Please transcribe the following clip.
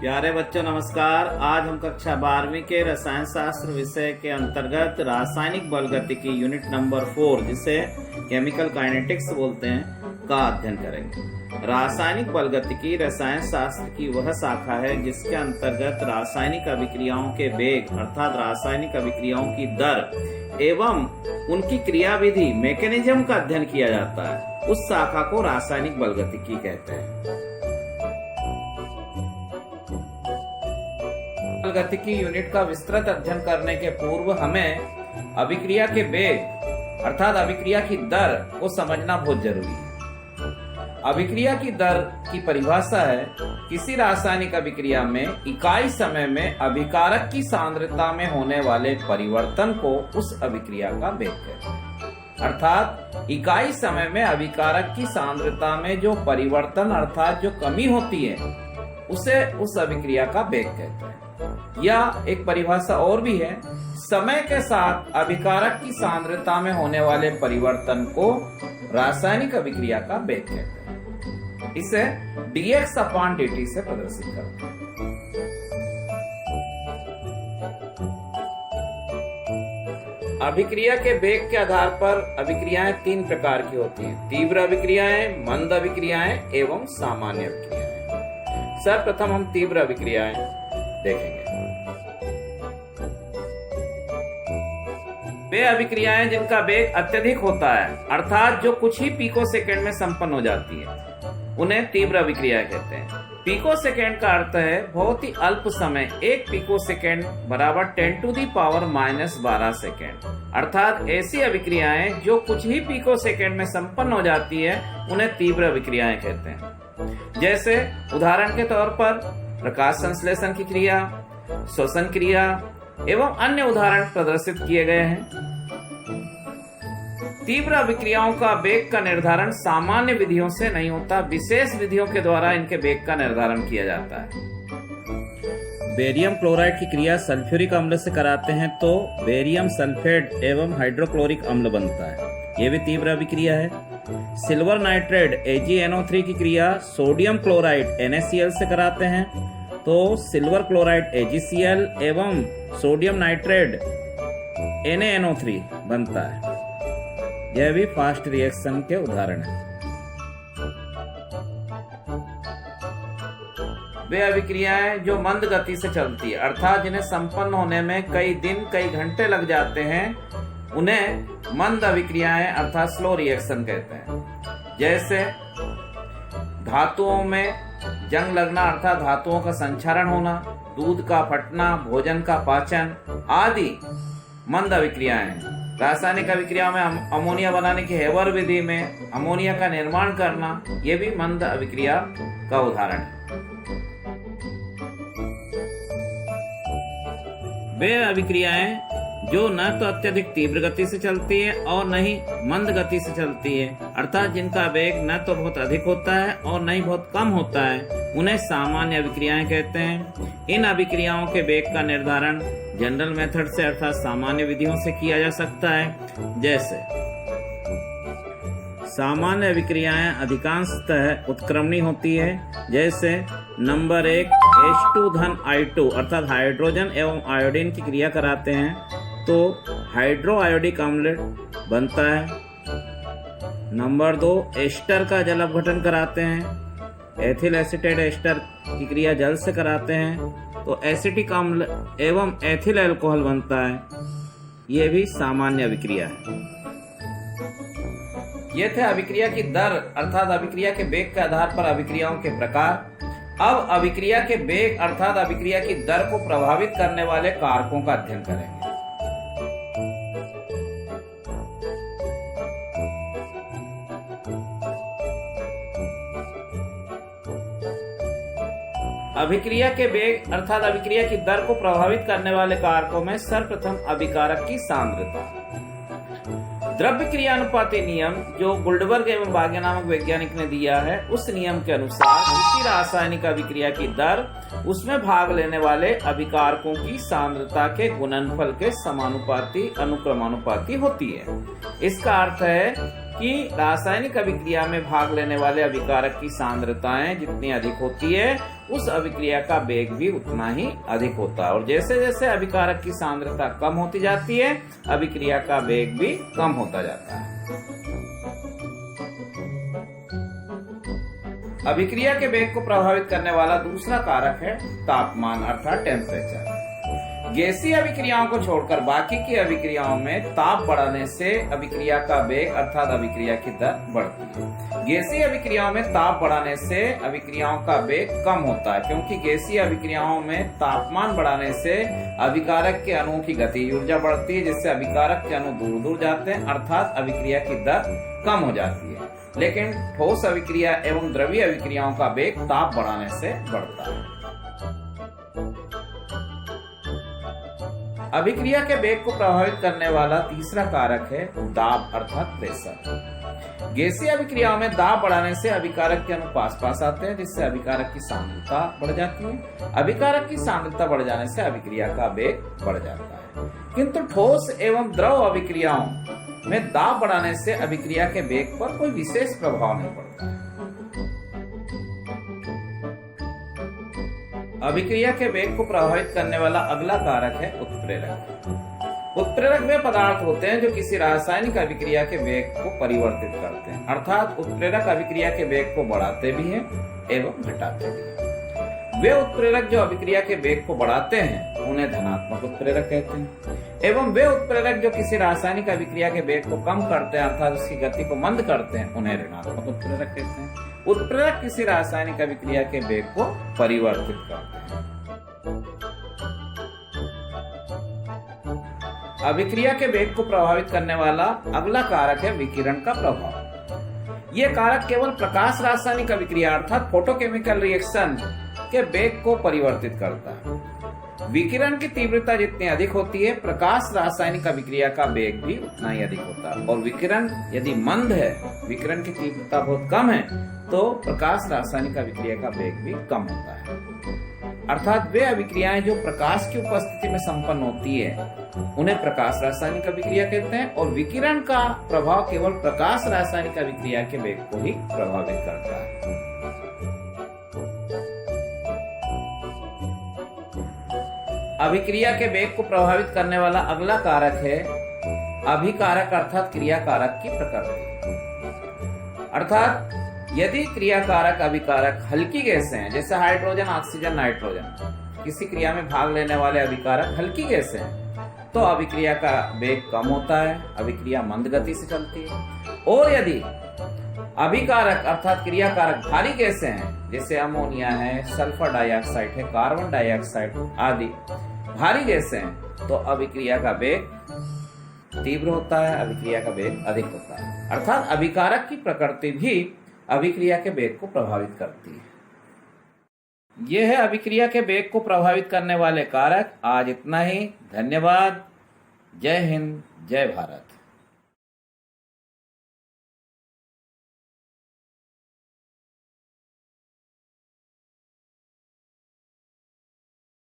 प्यारे बच्चों नमस्कार। आज हम कक्षा 12वीं के रसायन शास्त्र विषय के अंतर्गत रासायनिक बल गतिकी यूनिट नंबर 4 जिसे केमिकल काइनेटिक्स बोलते हैं का अध्ययन करेंगे। रासायनिक बल गतिकी रसायन शास्त्र की वह शाखा है जिसके अंतर्गत रासायनिक अभिक्रियाओं के वेग अर्थात रासायनिक अभिक्रियाओं की दर एवं उनकी क्रियाविधि मैकेनिज्म का अध्ययन किया जाता है। उस शाखा को रासायनिक बल गतिकी कहते हैं। बल गतिकी यूनिट का विस्तृत अध्ययन करने के पूर्व हमें अभिक्रिया के वेग अर्थात अभिक्रिया की दर को समझना बहुत जरूरी है। अभिक्रिया की दर की परिभाषा है किसी रासायनिक अभिक्रिया में इकाई समय में अभिकारक की सांद्रता में होने वाले परिवर्तन को उस अभिक्रिया का वेग कहते हैं। अर्थात इकाई समय में अभिकारक की सांद्रता में जो परिवर्तन अर्थात जो कमी होती है उसे उस अभिक्रिया का वेग कहते हैं। या एक परिभाषा और भी है, समय के साथ अभिकारक की सांद्रता में होने वाले परिवर्तन को रासायनिक अभिक्रिया का वेग कहते हैं। इसे dx/dt से प्रदर्शित करते हैं। अभिक्रिया के वेग के आधार पर अभिक्रियाएं तीन प्रकार की होती हैं: तीव्र अभिक्रियाएं, मंद अभिक्रियाएं एवं सामान्य अभिक्रियाएं। सर्वप्रथम हम तीव्र अभिक्रियाएं देखेंगे। वे अभिक्रियाएं जिनका वेग अत्यधिक होता है अर्थात जो कुछ ही पिको सेकेंड में संपन्न हो जाती है उन्हें तीव्र अभिक्रियाएं कहते हैं। पिको सेकेंड का अर्थ है बहुत ही अल्प समय, 1 पिको सेकेंड बराबर 10⁻⁻12 सेकेंड। अर्थात ऐसी अभिक्रियाएं जो कुछ ही पिको सेकेंड में संपन्न हो जाती है उन्हें तीव्र अभिक्रियाएं कहते हैं। जैसे उदाहरण के तौर पर प्रकाश संश्लेषण की क्रिया, श्वसन क्रिया एवं अन्य उदाहरण प्रदर्शित किए गए हैं। तीव्र अभिक्रियाओं का वेग का निर्धारण सामान्य विधियों से नहीं होता, विशेष विधियों के द्वारा इनके वेग का निर्धारण किया जाता है। बेरियम क्लोराइड की क्रिया सल्फ्यूरिक अम्ल से कराते हैं तो बेरियम सल्फेट एवं हाइड्रोक्लोरिक अम्ल बनता है, यह भी तीव्र अभिक्रिया है। सिल्वर नाइट्रेट AgNO3 की क्रिया सोडियम क्लोराइड NaCl से कराते हैं तो सिल्वर क्लोराइड AgCl एवं सोडियम नाइट्रेट NaNO3 बनता है। यह भी फास्ट रिएक्शन के उदाहरण हैं। वे अभिक्रियाएं जो मंद गति से चलती है अर्थात जिन्हें संपन्न होने में कई दिन कई घंटे लग जाते हैं उन्हें मंद अभिक्रियाएं अर्थात स्लो रिएक्शन कहते हैं। जैसे धातुओं में जंग लगना अर्थात धातुओं का संक्षारण होना, दूध का फटना, भोजन का पाचन आदि मंद अभिक्रियाएं हैं। रासायनिक अभिक्रिया में अमोनिया बनाने की हेवर विधि में अमोनिया का निर्माण करना यह भी मंद अभिक्रिया का उदाहरण है। वे अभिक्रियाएं जो न तो अत्यधिक तीव्र गति से चलती है और न ही मंद गति से चलती है अर्थात जिनका वेग न तो बहुत अधिक होता है और न ही बहुत कम होता है उन्हें सामान्य अभिक्रियाएं कहते हैं। इन अभिक्रियाओं के वेग का निर्धारण जनरल मेथड से अर्थात सामान्य विधियों से किया जा सकता है। जैसे सामान्य अभिक्रियाएं अधिकांशतः उत्क्रमणी होती है। जैसे नंबर 1 H2 अर्थात हाइड्रोजन एवं आयोडीन की क्रिया कराते हैं तो हाइड्रो आयोडिक अम्ल बनता है। नंबर 2 एस्टर का जल अपघटन कराते हैं, एथिल एसीटेट एस्टर की क्रिया जल से कराते हैं तो एसिटिक अम्ल एवं एथिल अल्कोहल बनता है। यह भी सामान्य अभिक्रिया है। ये थे अभिक्रिया की दर अर्थात अभिक्रिया के वेग के आधार पर अभिक्रियाओं के प्रकार। अब अभिक्रिया के वेग अर्थात अभिक्रिया की दर को प्रभावित करने वाले कारकों का अध्ययन करेंगे। अभिक्रिया के वेग अर्थात अभिक्रिया की दर को प्रभावित करने वाले कारकों में सर्वप्रथम अभिकारक की सांद्रता। द्रव्य क्रियानुपाती नियम जो गुल्डबर्ग एवं बागे नामक वैज्ञानिक ने दिया है उस नियम के अनुसार किसी रासायनिक अभिक्रिया की दर उसमें भाग लेने वाले अभिकारकों की सांद्रता के गुणनफल के समानुपाती अनुक्रमानुपाती होती है। इसका अर्थ है कि रासायनिक अभिक्रिया में भाग लेने वाले अभिकारक की सांद्रताएं जितनी अधिक होती है उस अभिक्रिया का वेग भी उतना ही अधिक होता है। और जैसे जैसे अभिकारक की सांद्रता कम होती जाती है, अभिक्रिया का वेग भी कम होता जाता है। अभिक्रिया के वेग को प्रभावित करने वाला दूसरा कारक है तापमान अर्थात टेम्परेचर। गैसीय अभिक्रियाओं को छोड़कर बाकी की अभिक्रियाओं में ताप बढ़ाने से अभिक्रिया का वेग अर्थात अभिक्रिया की दर बढ़ती है। गैसीय अभिक्रियाओं में ताप बढ़ाने से अभिक्रियाओं का वेग कम होता है, क्योंकि गैसीय अभिक्रियाओं में तापमान बढ़ाने से अभिकारक के अणुओं की गति ऊर्जा बढ़ती है, जिससे अभिकारक के अणु दूर दूर जाते हैं अर्थात अभिक्रिया की दर कम हो जाती है। लेकिन ठोस अभिक्रिया एवं द्रवीय अभिक्रियाओं का वेग ताप बढ़ाने से बढ़ता है। अभिक्रिया के वेग को प्रभावित करने वाला तीसरा कारक है दाब अर्थात प्रेशर। गैसीय अभिक्रियाओं में दाब बढ़ाने से अभिकारक के अणु पास पास आते हैं, जिससे अभिकारक की सांद्रता बढ़ जाती है। अभिकारक की सांद्रता बढ़ जाने से अभिक्रिया का वेग बढ़ जाता है। किंतु ठोस एवं द्रव अभिक्रियाओं में दाब बढ़ाने से अभिक्रिया के वेग पर कोई विशेष प्रभाव नहीं पड़ता। अभिक्रिया के वेग को प्रभावित करने वाला अगला कारक है उत्प्रेरक। उत्प्रेरक वे पदार्थ होते हैं जो किसी रासायनिक अभिक्रिया के वेग को परिवर्तित करते हैं, अर्थात उत्प्रेरक अभिक्रिया के वेग को बढ़ाते भी हैं एवं घटाते भी हैं। वे उत्प्रेरक जो अभिक्रिया के वेग को बढ़ाते हैं उन्हें धनात्मक उत्प्रेरक कहते हैं, एवं वे उत्प्रेरक जो किसी रासायनिक अभिक्रिया के वेग को कम करते हैं अर्थात उसकी गति को मंद करते हैं उन्हें ऋणात्मक उत्प्रेरक कहते हैं। उत्प्रेरक किसी रासायनिक अभिक्रिया के वेग को परिवर्तित करते हैं। अभिक्रिया के वेग को प्रभावित करने वाला अगला कारक है विकिरण का प्रभाव। यह कारक केवल प्रकाश रासायनिक अभिक्रिया अर्थात फोटोकेमिकल रिएक्शन के वेग को परिवर्तित करता है। विकिरण की तीव्रता जितनी अधिक होती है, प्रकाश रासायनिक अभिक्रिया का वेग भी उतना ही अधिक होता है। और विकिरण यदि मंद है, विकिरण की तीव्रता बहुत कम है, तो प्रकाश रासायनिक अभिक्रिया का वेग भी कम होता है। अर्थात वे अभिक्रियाएं जो प्रकाश की उपस्थिति में संपन्न होती है उन्हें प्रकाश रासायनिक अभिक्रिया कहते हैं, और विकिरण का प्रभाव केवल प्रकाश रासायनिक अभिक्रिया के वेग को ही प्रभावित करता है। अभिक्रिया के वेग को प्रभावित करने वाला अगला कारक है अभिकारक अर्थात क्रियाकारक की प्रकृति। अर्थात यदि क्रियाकारक अभिकारक हल्की गैसें हैं, जैसे हाइड्रोजन, ऑक्सीजन, नाइट्रोजन, किसी क्रिया में भाग लेने वाले अभिकारक हल्की गैसें हैं, तो अभिक्रिया का वेग कम होता है, अभिक्रिया मंद गति से चलती है। और यदि अभिकारक अर्थात क्रियाकारक भारी गैसें हैं, जैसे अमोनिया है, सल्फर डाइऑक्साइड है, कार्बन डाइऑक्साइड आदि भारी गैसें हैं, तो अभिक्रिया का वेग तीव्र होता है, अभिक्रिया का वेग अधिक होता है। अर्थात अभिकारक की प्रकृति भी अभिक्रिया के वेग को प्रभावित करती है। यह है अभिक्रिया के वेग को प्रभावित करने वाले कारक। आज इतना ही। धन्यवाद। जय हिंद, जय भारत।